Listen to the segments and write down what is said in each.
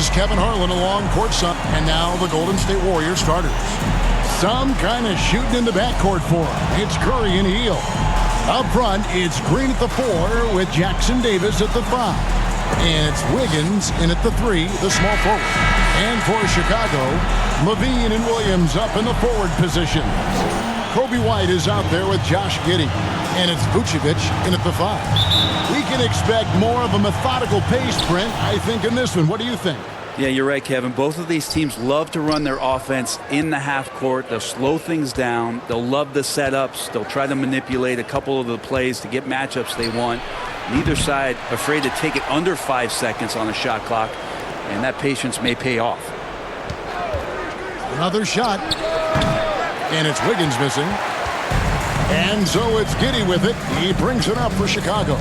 is Kevin Harlan along courtside. And now the Golden State Warriors starters. Some kind of shooting in the backcourt for him. It's Curry and Hield. Up front, it's Green at the 4 with Jackson Davis at the 5. And it's Wiggins in at the 3, the small forward. And for Chicago, LaVine and Williams up in the forward position. Kobe White is out there with Josh Giddey. And it's Vucevic in at the 5. We can expect more of a methodical pace, Brent, I think, in this one. What do you think? Yeah, you're right, Kevin. Both of these teams love to run their offense in the half court. They'll slow things down. They'll love the setups. They'll try to manipulate a couple of the plays to get matchups they want. Neither side afraid to take it under 5 seconds on a shot clock, and that patience may pay off. Another shot, and it's Wiggins missing. And so it's Giddey with it. He brings it up for Chicago.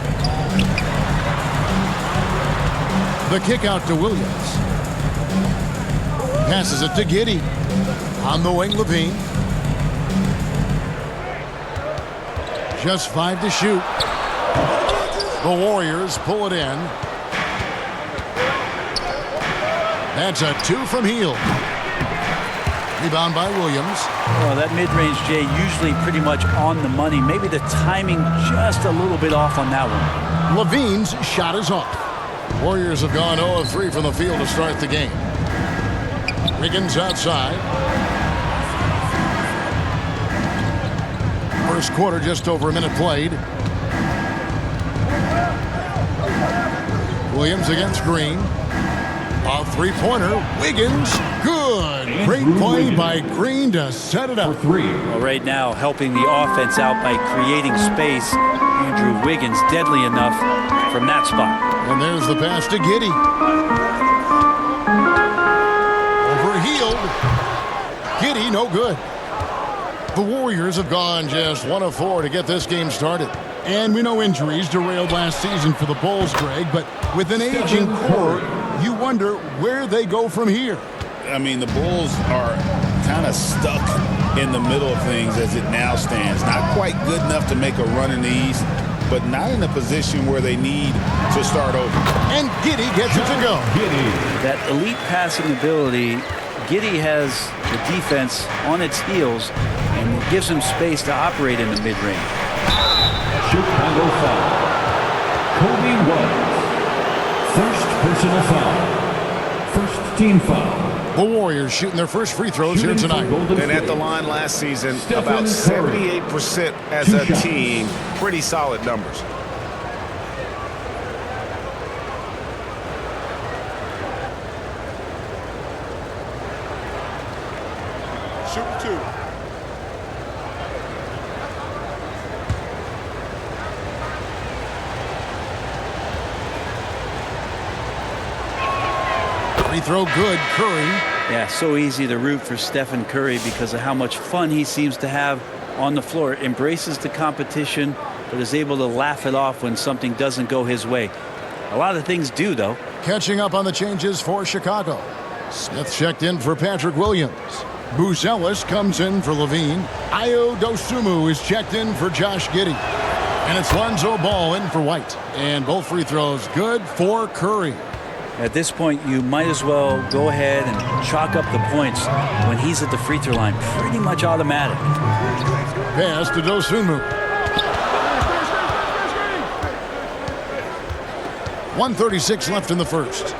The kick out to Williams. Passes it to Giddey. On the wing, LaVine. Just 5 to shoot. The Warriors pull it in. That's a 2 from Hield. Rebound by Williams. Well, that mid-range, Jay, usually pretty much on the money. Maybe the timing just a little bit off on that one. LaVine's shot is off. Warriors have gone 0 of 3 from the field to start the game. Wiggins outside. First quarter, just over a minute played. Williams against Green. A three-pointer. Wiggins. Good. Great play by Green to set it up. Well, right now, helping the offense out by creating space. Andrew Wiggins deadly enough from that spot. And there's the pass to Giddey. Over Hield. Giddey, no good. The Warriors have gone just 1 of 4 to get this game started. And we know injuries derailed last season for the Bulls, Greg, but with an aging core, you wonder where they go from here. I mean, the Bulls are kind of stuck in the middle of things as it now stands. Not quite good enough to make a run in the East, but not in a position where they need to start over. And Giddey gets it to go. That elite passing ability, Giddey has the defense on its heels and gives him space to operate in the mid-range. Chicago foul. Kobe White. First personal foul. First team foul. The Warriors shooting their first free throws here tonight. And at the line last season, about 78% as a team. Pretty solid numbers. Shoot 2. Free throw good, Curry. Yeah, so easy to root for Stephen Curry because of how much fun he seems to have on the floor. Embraces the competition, but is able to laugh it off when something doesn't go his way. A lot of things do, though. Catching up on the changes for Chicago. Smith checked in for Patrick Williams. Buzelis comes in for LaVine. Ayo Dosunmu is checked in for Josh Giddey. And it's Lonzo Ball in for White. And both free throws good for Curry. At this point, you might as well go ahead and chalk up the points when he's at the free throw line. Pretty much automatic. Pass to Dosunmu. 1:36 left in the first.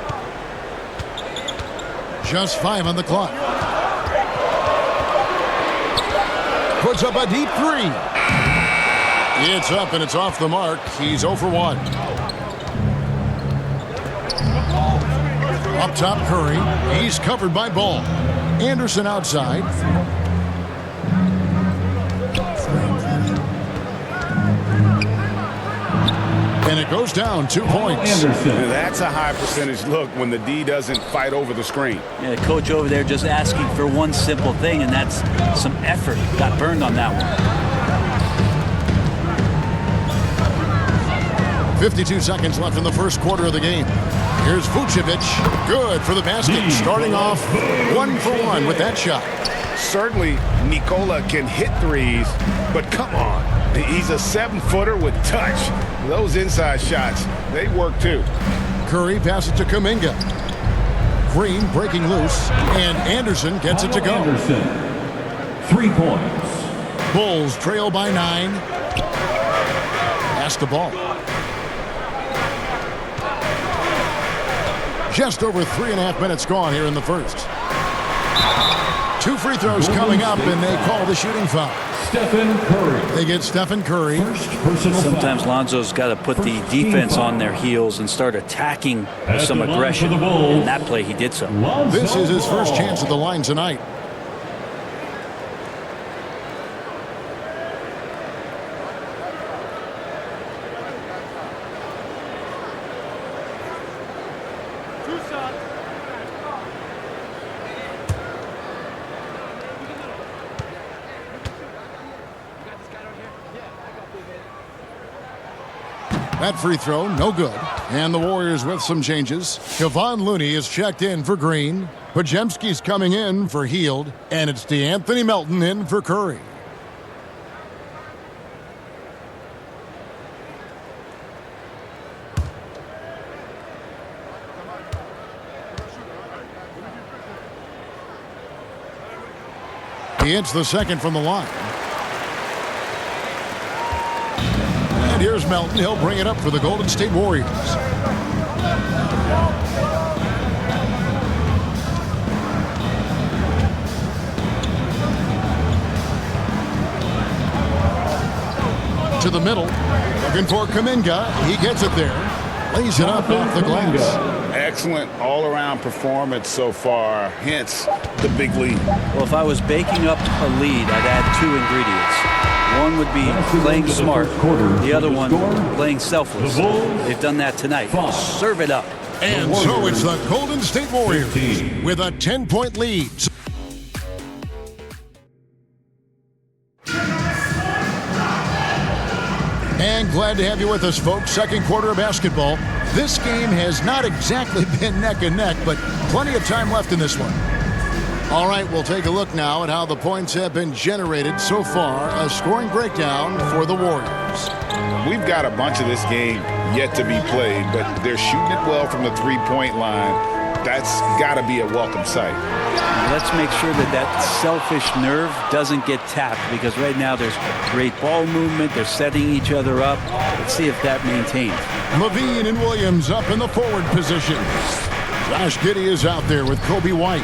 Just 5 on the clock. Puts up a deep 3. It's up and it's off the mark. He's 0 for 1. Up top, Curry. He's covered by Ball. Anderson outside. And it goes down 2 points. That's a high percentage look when the D doesn't fight over the screen. Yeah, coach over there just asking for one simple thing, and that's some effort. Got burned on that one. 52 seconds left in the first quarter of the game. Here's Vucevic. Good for the basket. Starting off 1 for 1 with that shot. Certainly, Nikola can hit threes, but come on. He's a 7-footer with touch. Those inside shots, they work too. Curry passes to Kuminga. Green breaking loose, and Anderson gets it to go. Anderson, 3 points. Bulls trail by 9. Pass the ball. Just over 3.5 minutes gone here in the first. 2 free throws coming up, and they call the shooting foul. Stephen Curry. They get Stephen Curry. First personal Sometimes foul. Lonzo's got to put the defense on their heels and start attacking with some At the line aggression. for the Bulls. In that play, he did so. Lonzo This is his first Ball. chance at the line tonight. That free throw, no good. And the Warriors with some changes. Kevon Looney is checked in for Green. Podziemski's coming in for Hield. And it's DeAnthony Melton in for Curry. He hits the second from the line. And here's Melton. He'll bring it up for the Golden State Warriors. To the middle. Looking for Kuminga. He gets it there. Lays it up off the glass. Excellent all-around performance so far, hence the big lead. Well, if I was baking up a lead, I'd add 2 ingredients. One would be playing smart. The other one, playing selfless. They've done that tonight. Serve it up. And so it's the Golden State Warriors with a 10-point lead. And glad to have you with us, folks. Second quarter of basketball. This game has not exactly been neck and neck, but plenty of time left in this one. All right, we'll take a look now at how the points have been generated so far. A scoring breakdown for the Warriors. We've got a bunch of this game yet to be played, but they're shooting it well from the three-point line. That's got to be a welcome sight. Let's make sure that that selfish nerve doesn't get tapped, because right now there's great ball movement. They're setting each other up. Let's see if that maintains. Levine and Williams up in the forward position. Josh Giddey is out there with Kobe White.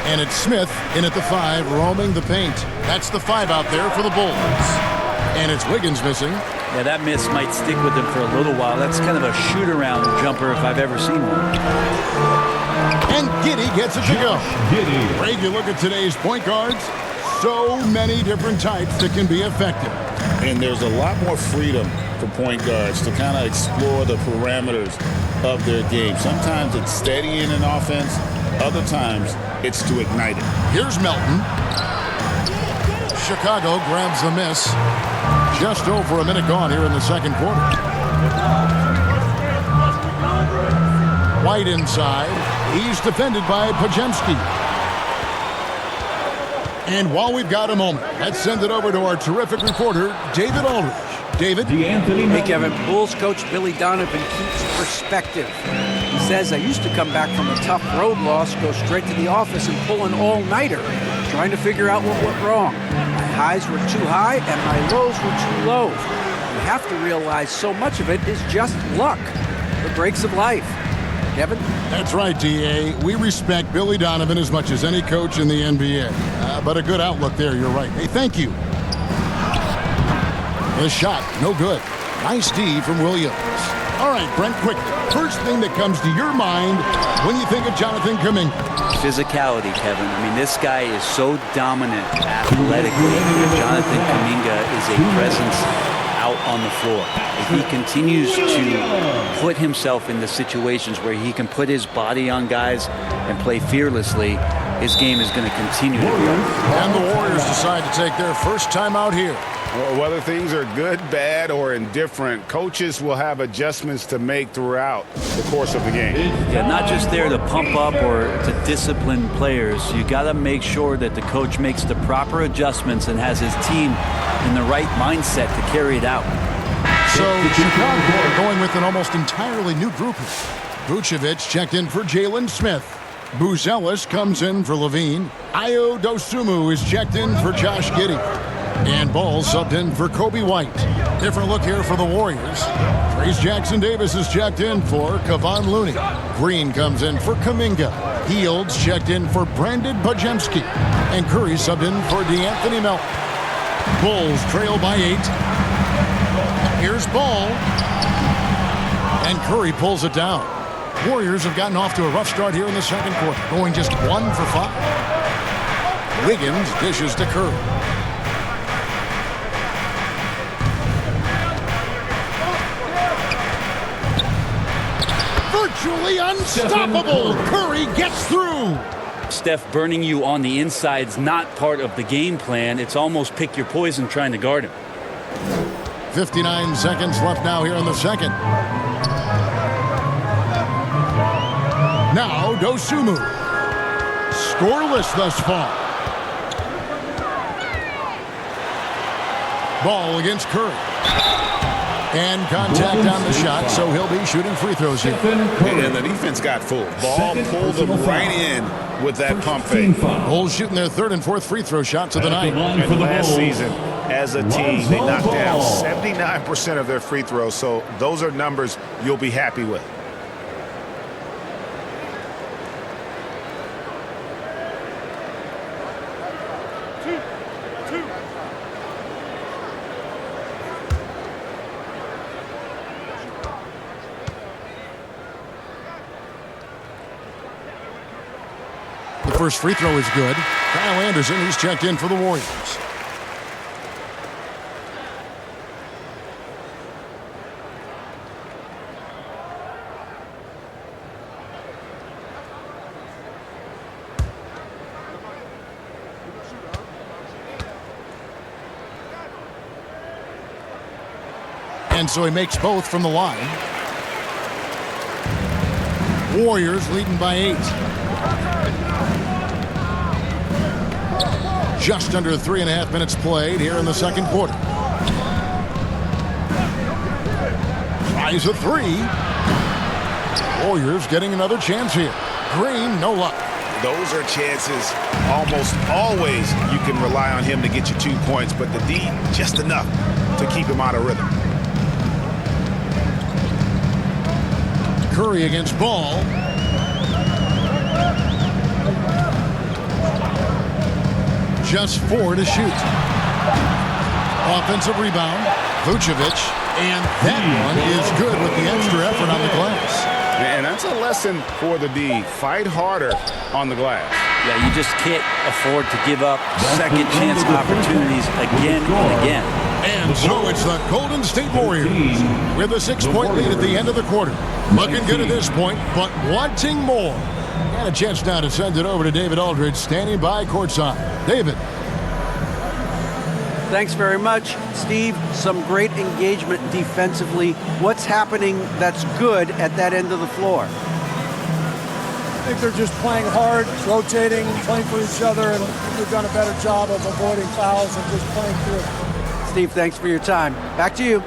And it's Smith in at the 5, roaming the paint. That's the 5 out there for the Bulls. And it's Wiggins missing. Yeah, that miss might stick with him for a little while. That's kind of a shoot-around jumper if I've ever seen one. And Giddey gets it to go. Giddey. Greg, you look at today's point guards. So many different types that can be effective. And there's a lot more freedom for point guards to kind of explore the parameters of their game. Sometimes it's steadying an offense. Other times, it's to ignite it. Here's Melton. Chicago grabs the miss. Just over a minute gone here in the second quarter. White inside. He's defended by Podziemski. And while we've got a moment, let's send it over to our terrific reporter, David Aldridge. David? Hey, Kevin. Bulls coach Billy Donovan keeps perspective. He says, I used to come back from a tough road loss, go straight to the office and pull an all-nighter, trying to figure out what went wrong. My highs were too high and my lows were too low. You have to realize so much of it is just luck, the breaks of life. Kevin? That's right, D.A. We respect Billy Donovan as much as any coach in the NBA. But a good outlook there, you're right. Hey, thank you. The shot, no good. Nice D from Williams. All right, Brent, quickly. First thing that comes to your mind when you think of Jonathan Kuminga. Physicality, Kevin. I mean, this guy is so dominant athletically. Jonathan Kuminga is a presence out on the floor. If he continues to put himself into situations where he can put his body on guys and play fearlessly, his game is going to continue to grow. And the Warriors decide to take their first time out here. Whether things are good, bad, or indifferent, coaches will have adjustments to make throughout the course of the game. Yeah, not just there to pump up or to discipline players. You got to make sure that the coach makes the proper adjustments and has his team in the right mindset to carry it out. So Chicago are going with an almost entirely new group. Vucevic checked in for Jalen Smith. Buzelis comes in for Levine. Ayo Dosunmu is checked in for Josh Giddey. And Ball subbed in for Kobe White. Different look here for the Warriors. Trace Jackson-Davis is checked in for Kevon Looney. Green comes in for Kuminga. Fields checked in for Brandon Bajemski. And Curry subbed in for DeAnthony Melton. Bulls trail by 8. Here's Ball. And Curry pulls it down. Warriors have gotten off to a rough start here in the second quarter, going just 1 for 5. Wiggins dishes to Curry. Virtually unstoppable. Curry gets through. Steph burning you on the inside is not part of the game plan. It's almost pick your poison trying to guard him. 59 seconds left now here in the second. Now Dosunmu. Scoreless thus far. Ball against Curry. And contact on the shot, so he'll be shooting free throws here. And the defense got full. Ball pulled them right in with that pump fake. Bulls shooting their third and fourth free throw shots of the night. And last season, as a team, they knocked down 79% of their free throws, so those are numbers you'll be happy with. The first free throw is good. Kyle Anderson, he's checked in for the Warriors. And so he makes both from the line. Warriors leading by 8. Just under 3.5 minutes played here in the second quarter. Tries a 3. Warriors getting another chance here. Green, no luck. Those are chances almost always you can rely on him to get you 2 points, but the D, just enough to keep him out of rhythm. Curry against Ball. Just 4 to shoot. Offensive rebound. Vucevic. And that one is good with the extra effort on the glass. And that's a lesson for the D. Fight harder on the glass. Yeah, you just can't afford to give up second chance opportunities again and again. And so it's the Golden State Warriors with a 6-point lead at the end of the quarter. Looking good at this point, but wanting more. And a chance now to send it over to David Aldridge, standing by courtside. David. Thanks very much, Steve. Some great engagement defensively. What's happening that's good at that end of the floor? I think they're just playing hard, rotating, playing for each other, and they've done a better job of avoiding fouls and just playing through. Steve, thanks for your time. Back to you.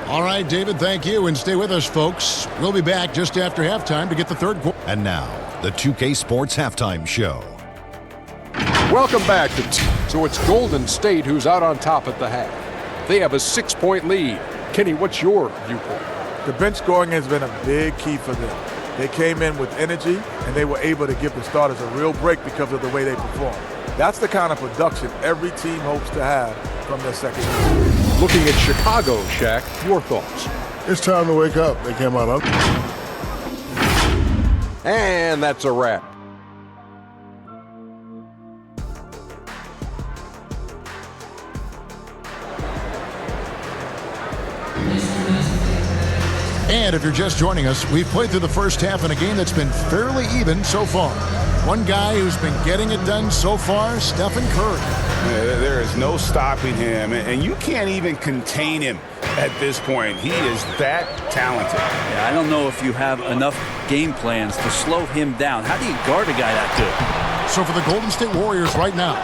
All right, David, thank you. And stay with us, folks. We'll be back just after halftime to get the third quarter. And now, the 2K Sports Halftime Show. Welcome back so it's Golden State who's out on top at the half. They have a 6-point lead. Kenny, what's your viewpoint? The bench scoring has been a big key for them. They came in with energy, and they were able to give the starters a real break because of the way they performed. That's the kind of production every team hopes to have from their second unit. Looking at Chicago, Shaq, your thoughts? It's time to wake up. They came out up. And that's a wrap. And if you're just joining us, we've played through the first half in a game that's been fairly even so far. One guy who's been getting it done so far, Stephen Curry. Yeah, there is no stopping him, and you can't even contain him at this point. He is that talented. Yeah, I don't know if you have enough game plans to slow him down. How do you guard a guy that good? So for the Golden State Warriors right now,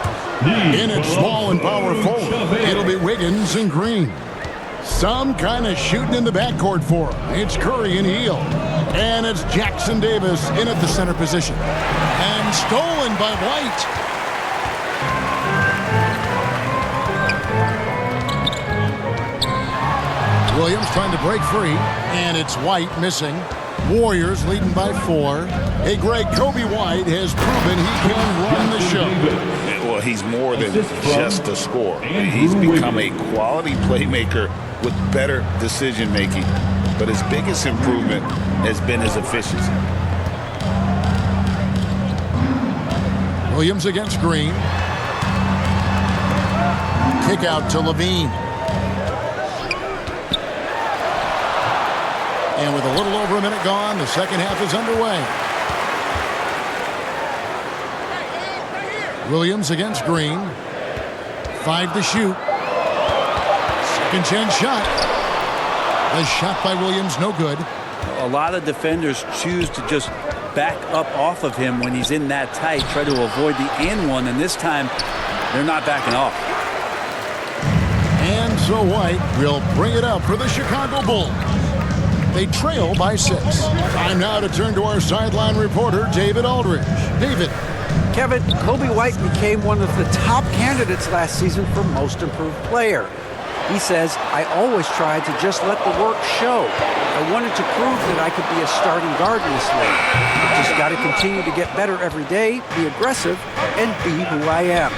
in at small and power forward, it'll be Wiggins and Green. Some kind of shooting in the backcourt for him. It's Curry and Hield. And it's Jackson Davis in at the center position. And stolen by White. Williams trying to break free. And it's White missing. Warriors leading by 4. Hey, Greg, Kobe White has proven he can run the show. Well, he's more than just a scorer. He's become a quality playmaker with better decision-making. But his biggest improvement has been his efficiency. Williams against Green. Kick out to Levine. And with a little over a minute gone, the second half is underway. Williams against Green. 5 to shoot. Second chance shot. The shot by Williams, no good. A lot of defenders choose to just back up off of him when he's in that tight, try to avoid the and one, and this time they're not backing off. And so White will bring it up for the Chicago Bulls. They trail by 6. Time now to turn to our sideline reporter, David Aldridge. David. Kevin, Kobe White became one of the top candidates last season for Most Improved Player. He says, I always tried to just let the work show. I wanted to prove that I could be a starting guard in this league. I just got to continue to get better every day, be aggressive, and be who I am.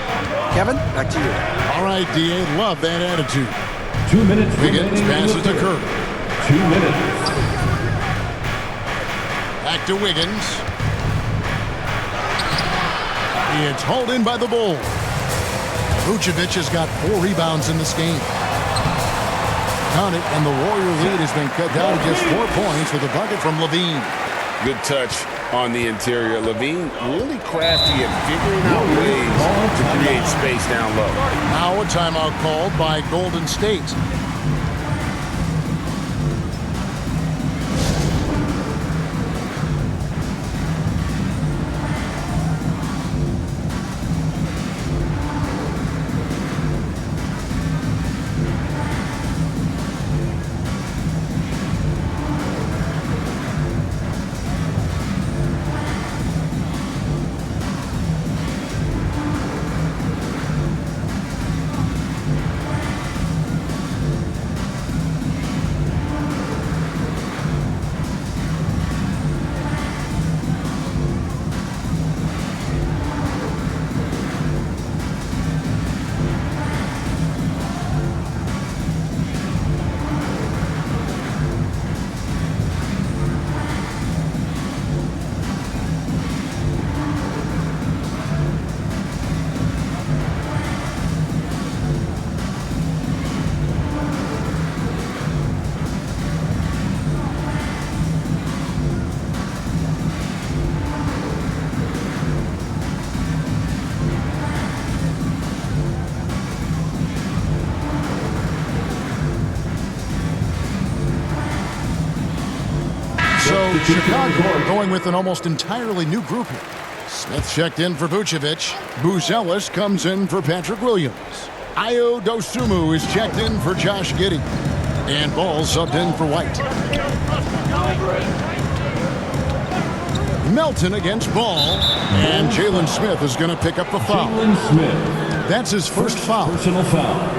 Kevin, back to you. All right, D.A., love that attitude. 2 minutes. Wiggins passes to Curry. 2 minutes. Back to Wiggins. It's hauled in by the Bulls. Vucevic has got 4 rebounds in this game. Count it, and the Warrior lead has been cut down to just 4 points with a bucket from Levine. Good touch on the interior. Levine really crafty at figuring out ways to create space down low. Now a timeout called by Golden State. Chicago going with an almost entirely new group here. Smith checked in for Vucevic. Buzelis comes in for Patrick Williams. Ayo Dosunmu is checked in for Josh Giddey. And Ball subbed in for White. Melton against Ball. And Jalen Smith is going to pick up the foul. Jalen Smith. That's his first foul. Personal foul.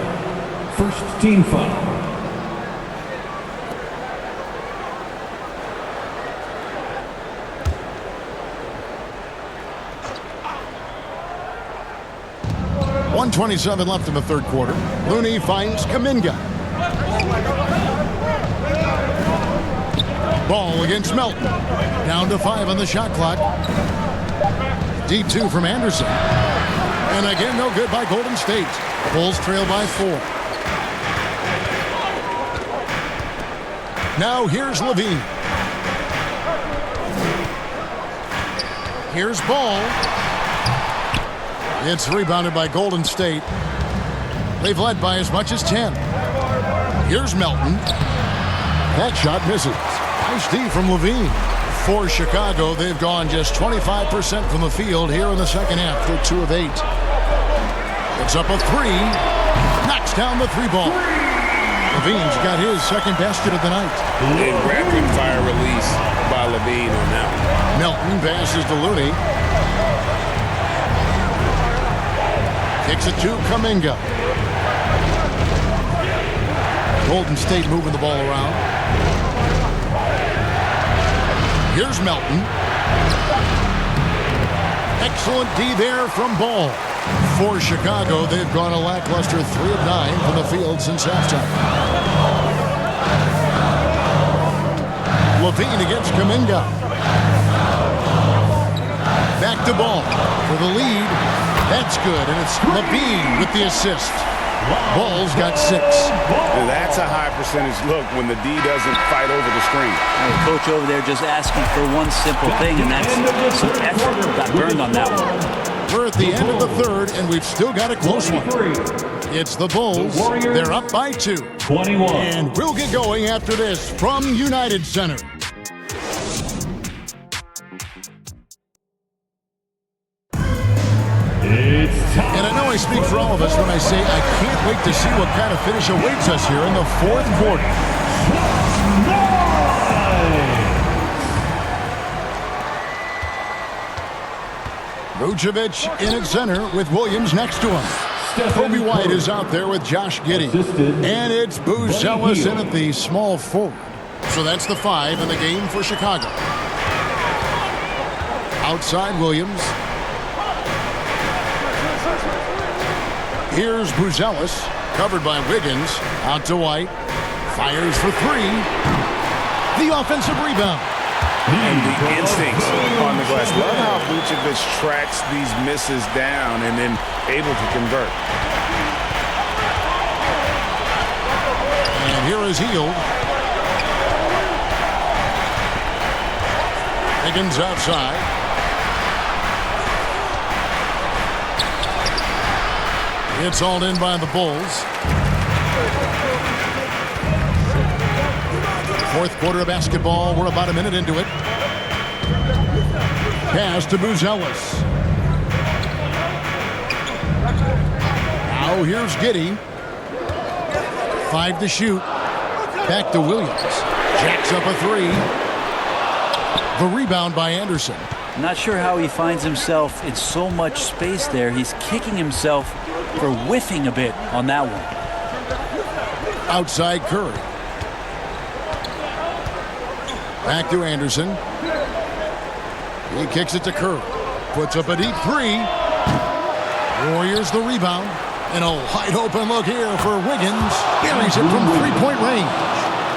First team foul. .127 left in the third quarter. Looney finds Kuminga. Ball against Melton. Down to 5 on the shot clock. Deep 2 from Anderson. And again, no good by Golden State. Bulls trail by 4. Now here's Levine. Here's Ball. It's rebounded by Golden State. They've led by as much as 10. Here's Melton. That shot misses. Nice D from Levine. For Chicago, they've gone just 25% from the field here in the second half. They're 2 of 8. It's up a 3. Knocks down the 3-ball. Levine's got his second basket of the night. And rapid fire release by Levine on that one. Melton passes to Looney. Kicks it to Kuminga. Golden State moving the ball around. Here's Melton. Excellent D there from Ball. For Chicago, they've gone a lackluster 3 of 9 from the field since halftime. Levine against Kuminga. Back to Ball for the lead. That's good, and it's Levine with the assist. Ball's got 6. That's a high percentage look when the D doesn't fight over the screen. The coach over there just asking for one simple thing, and that's some effort. Got burned on that one. We're at the end of the third, and we've still got a close one. It's the Bulls. They're up by 2. 21. And we'll get going after this from United Center. And I know I speak for all of us when I say I can't wait to see what kind of finish awaits us here in the fourth quarter. Vucevic in at center with Williams next to him. Kobe White is out there with Josh Giddey. And it's Buzelis in at the small forward. So that's the 5 in the game for Chicago. Outside Williams. Here's Buzelis, covered by Wiggins. Out to White. Fires for 3. The offensive rebound. And the instincts on the glass. Love how Vucevic tracks these misses down and then able to convert. And here is Hield. Higgins outside. It's hauled in by the Bulls. Fourth quarter of basketball. We're about a minute into it. Pass to Buzelis. Now here's Giddey. 5 to shoot. Back to Williams. Jacks up a 3. The rebound by Anderson. Not sure how he finds himself in so much space there. He's kicking himself for whiffing a bit on that one. Outside Curry. Back to Anderson. He kicks it to Curry. Puts up a deep 3. Warriors the rebound. And a wide open look here for Wiggins. Buries it from 3-point range.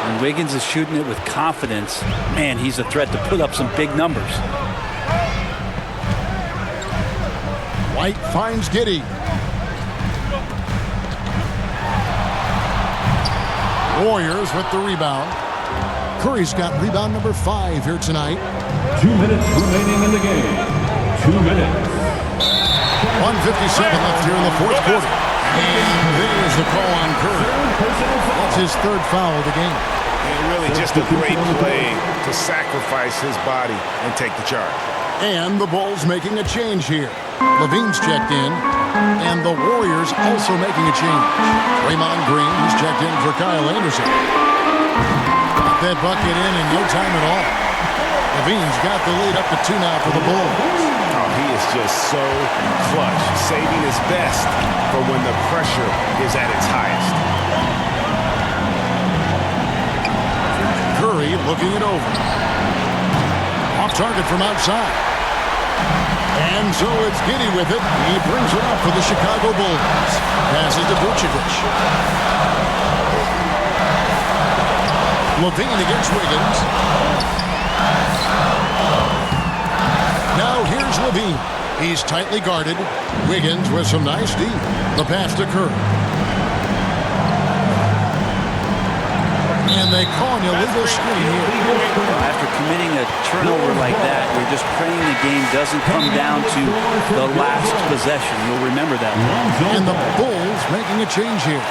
And Wiggins is shooting it with confidence. Man, he's a threat to put up some big numbers. White finds Giddey. Warriors with the rebound. Curry's got rebound number 5 here tonight. 2 minutes remaining in the game. 2 minutes. 1:57 left here in the fourth quarter. And there's the call on Curry. That's his 3rd foul of the game. And really just a great play to sacrifice his body and take the charge. And the Bulls making a change here. Levine's checked in. And the Warriors also making a change. Draymond Green, he's checked in for Kyle Anderson. Got that bucket in no time at all. Levine's got the lead up to 2 now for the Bulls. Oh, he is just so clutch, saving his best for when the pressure is at its highest. Curry looking it over. Off target from outside. And so it's Giddey with it. He brings it up for the Chicago Bulls. Passes to Vucevic. Levine against Wiggins. Now here's Levine. He's tightly guarded. Wiggins with some nice D. The pass to Curry. And they call an illegal screen here. After committing a turnover like that, you're just praying the game doesn't come down to the last possession. You'll remember that one. And the Bulls making a change here.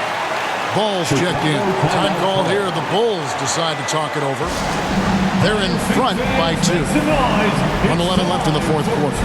Ball's checked in. Time called here. The Bulls decide to talk it over. They're in front by 2. 1:11 left in the fourth quarter.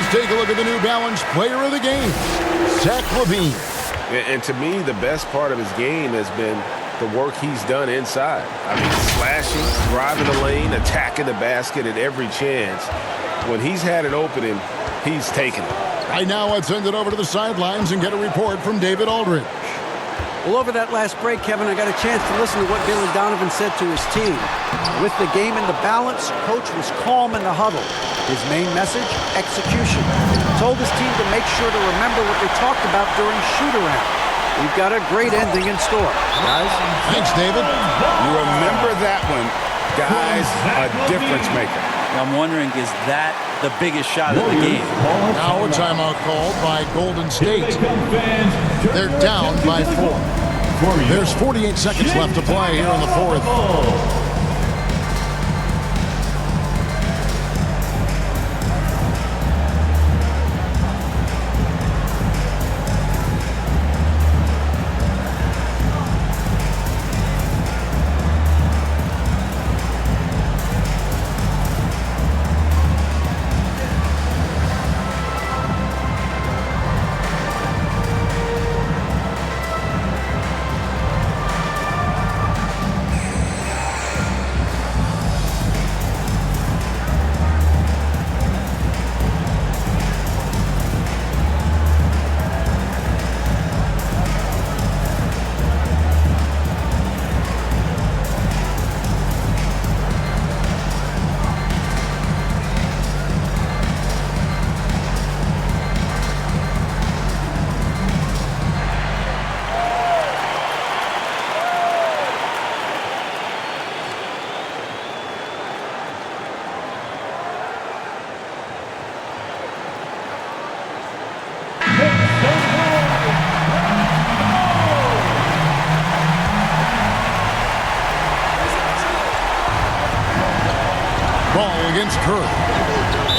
Let's take a look at the New Balance player of the game, Zach LaVine. And to me, the best part of his game has been the work he's done inside. I mean, slashing, driving the lane, attacking the basket at every chance. When he's had an opening, he's taken it. Right now, let's send it over to the sidelines and get a report from David Aldridge. Well, over that last break, Kevin, I got a chance to listen to what Billy Donovan said to his team. With the game in the balance, coach was calm in the huddle. His main message, execution. Told his team to make sure to remember what they talked about during shoot-around. We've got a great ending in store. Guys? Thanks, David. You remember that one, guys, a difference maker. I'm wondering, is that the biggest shot of the game? Now a timeout called by Golden State. They're down by 4. There's 48 seconds left to play here in the fourth. Against Curry.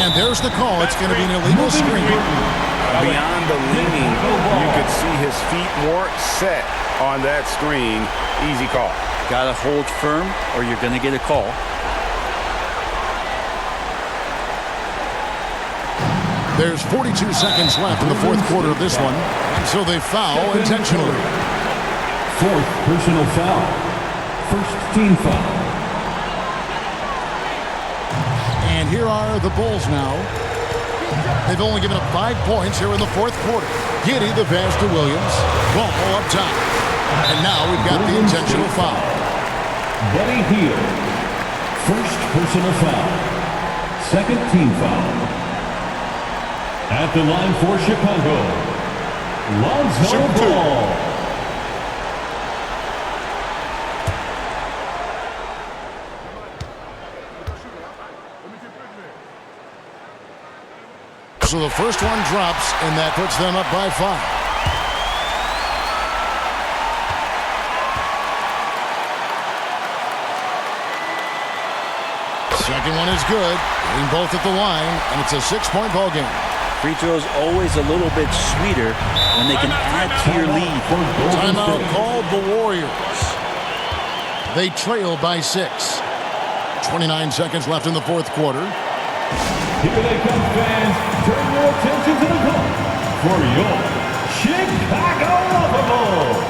And there's the call. It's going to be an illegal screen. Beyond the leaning, you could see his feet weren't set on that screen. Easy call. Got to hold firm or you're going to get a call. There's 42 seconds left in the fourth quarter of this one. And so they foul intentionally. Fourth personal foul. First team foul. And here are the Bulls now. They've only given up 5 points here in the fourth quarter. Giddey the pass to Williams. Ball up top. And now we've got the intentional foul. Buddy Hield. First personal foul. Second team foul. At the line for Chicago, Lonzo Ball. So the first one drops, and that puts them up by 5. Second one is good. Getting both at the line, and it's a 6-point ball game. Free throws always a little bit sweeter when they can add to your lead. Timeout called the Warriors. They trail by 6. 29 seconds left in the fourth quarter. Here they come, fans. Turn your attention to the court for your Chicago Bulls.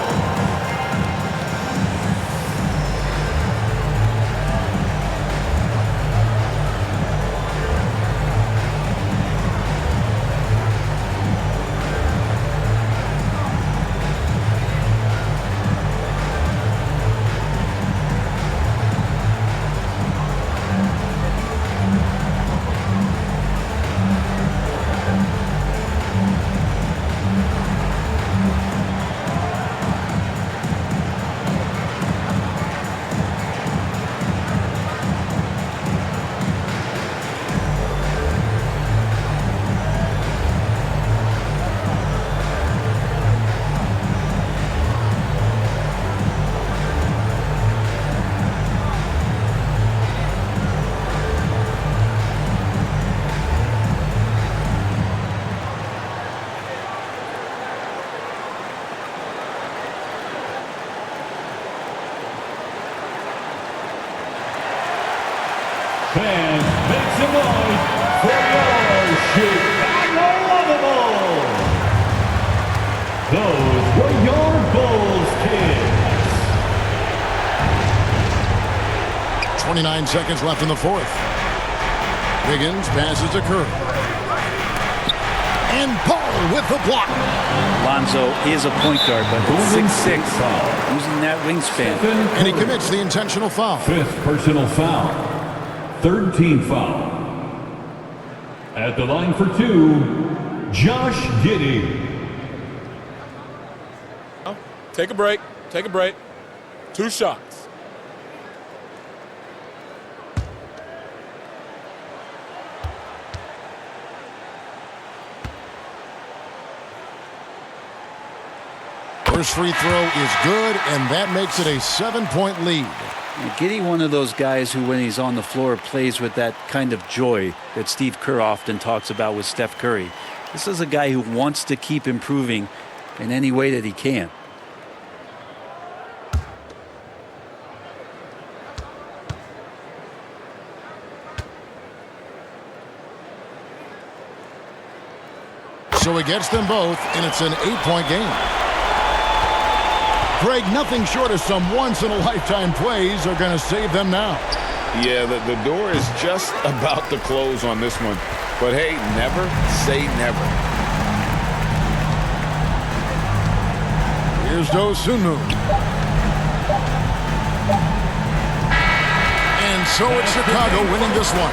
Fans, make some noise for your Chicago 29 seconds left in the fourth. Higgins passes to Curry. And Paul with the block. Lonzo is a point guard, but at 6'6", using that wingspan. And he commits the intentional foul. 5th personal foul. 3rd team foul. At the line for 2, Josh Giddey. Take a break. Take a break. 2 shots. First free throw is good, and that makes it a 7-point lead. Giddey, one of those guys who, when he's on the floor, plays with that kind of joy that Steve Kerr often talks about with Steph Curry. This is a guy who wants to keep improving in any way that he can. So he gets them both, and it's an 8-point game. Greg, nothing short of some once-in-a-lifetime plays are going to save them now. Yeah, the door is just about to close on this one. But hey, never say never. Here's Dosunmu. And so it's Chicago winning this one.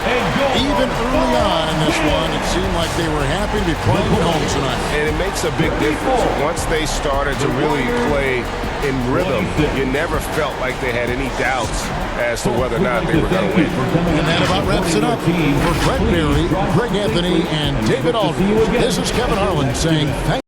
Even early on in this one, it seemed like they were happy to be playing at home tonight. And it makes a big difference. Once they started to really play in rhythm, you never felt like they had any doubts as to whether or not they were going to win. And that about wraps it up. For Brett Berry, Greg Anthony, and David Aldridge, this is Kevin Harlan saying thank you.